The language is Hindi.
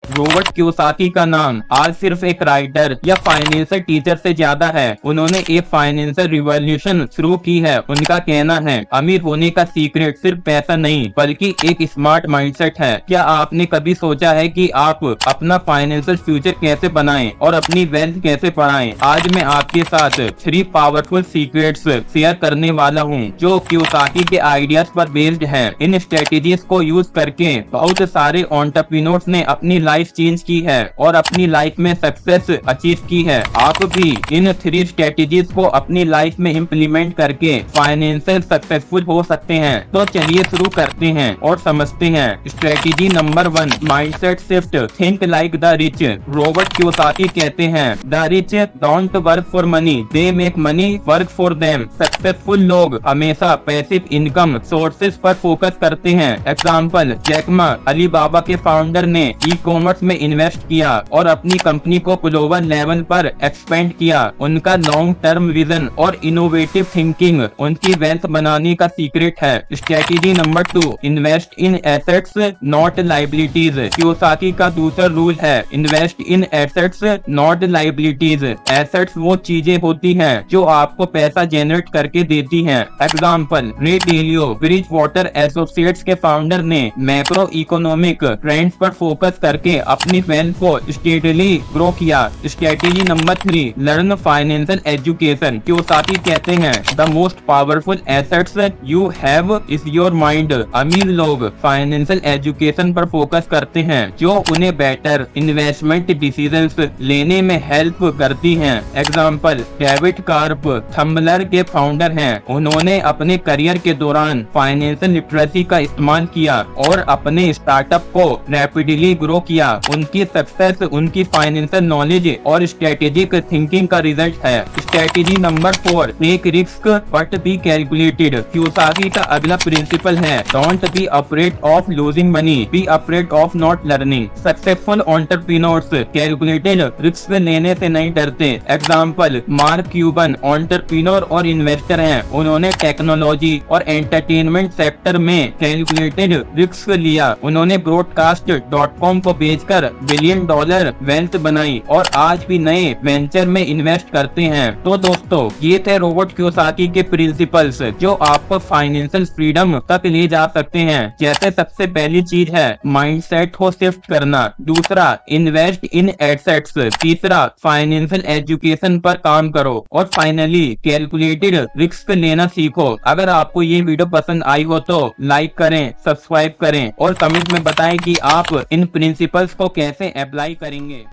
रॉबर्ट कियोसाकी का नाम आज सिर्फ एक राइटर या फाइनेंशियल टीचर से ज्यादा है। उन्होंने एक फाइनेंशियल रिवॉल्यूशन शुरू की है। उनका कहना है, अमीर होने का सीक्रेट सिर्फ पैसा नहीं बल्कि एक स्मार्ट माइंडसेट है। क्या आपने कभी सोचा है कि आप अपना फाइनेंशियल फ्यूचर कैसे बनाएं और अपनी वेल्थ कैसे बढ़ाएं? आज मैं आपके साथ 3 पावरफुल सीक्रेट्स शेयर करने वाला हूं, जो कियोसाकी के आइडियाज पर बेस्ड है। इन स्ट्रेटेजीज को यूज करके बहुत सारे एंटरप्रेन्योर्स ने अपनी लाइफ चेंज की है और अपनी लाइफ में सक्सेस अचीव की है। आप भी इन 3 स्ट्रेटेजीज को अपनी लाइफ में इम्प्लीमेंट करके फाइनेंशियल सक्सेसफुल हो सकते हैं। तो चलिए शुरू करते हैं और समझते हैं। Strategy number 1, mindset shift. Think like the rich. Robert Kiyosaki कहते हैं, the rich don't work for money, they make money work for them. Successful लोग हमेशा पैसिव इनकम सोर्सेज पर फोकस करते हैं। एग्जाम्पल, जैक मा अलीबाबा के फाउंडर ने ई कॉमर्स में इन्वेस्ट किया और अपनी कंपनी को ग्लोबल लेवल पर एक्सपेंड किया। उनका लॉन्ग टर्म विजन और इनोवेटिव थिंकिंग उनकी वेल्थ बनाने का सीक्रेट है। Strategy number 2, invest in assets not liabilities. Kiyosaki का दूसरा रूल है, invest in assets not liabilities. Assets वो चीजें होती हैं जो आपको पैसा जनरेट करके देती हैं। एग्जाम्पल, रे डेलियो ब्रिज वाटर एसोसिएट्स के फाउंडर ने मैक्रो इकोनॉमिक ट्रेंड्स पर फोकस करके अपनी वेल्थ को स्टेडली ग्रो किया। Strategy number 3, learn financial education. Kiyosaki कहते हैं, the most powerful assets you have is your mind. अमीर लोग फाइनेंशियल एजुकेशन पर फोकस करते हैं जो उन्हें बेटर इन्वेस्टमेंट डिसीजंस लेने में हेल्प करती हैं। एग्जाम्पल, डेविड कार्प थम्बलर के फाउंडर हैं। उन्होंने अपने करियर के दौरान फाइनेंशियल लिटरेसी का इस्तेमाल किया और अपने स्टार्टअप को रैपिडली ग्रो किया। उनकी सक्सेस उनकी फाइनेंशियल नॉलेज और स्ट्रेटेजिक थिंकिंग का रिजल्ट है। Strategy number 4, take risk but be calculated. Kiyosaki का अगला प्रिंसिपल है, don't be afraid of losing money, be afraid of not learning. Successful entrepreneurs calculated risk लेने से नहीं डरते। एग्जाम्पल, मार्क क्यूबन एंटरप्रेन्योर और इन्वेस्टर हैं। उन्होंने टेक्नोलॉजी और एंटरटेनमेंट सेक्टर में कैलकुलेटेड रिस्क लिया। उन्होंने ब्रॉडकास्ट.com को बेचकर $1 बिलियन वेल्थ बनाई और आज भी नए वेंचर में इन्वेस्ट करते हैं। तो दोस्तों, ये थे रॉबर्ट कियोसाकी के प्रिंसिपल्स जो आपको फाइनेंशियल फ्रीडम तक ले जा सकते हैं। जैसे सबसे पहली चीज है माइंडसेट को शिफ्ट करना, दूसरा इन्वेस्ट इन एसेट्स, तीसरा फाइनेंशियल एजुकेशन पर काम करो और फाइनली कैलकुलेटेड रिस्क लेना सीखो। अगर आपको ये वीडियो पसंद आई हो तो लाइक करें, सब्सक्राइब करें और कमेंट में बताएं कि आप इन प्रिंसिपल्स को कैसे अप्लाई करेंगे।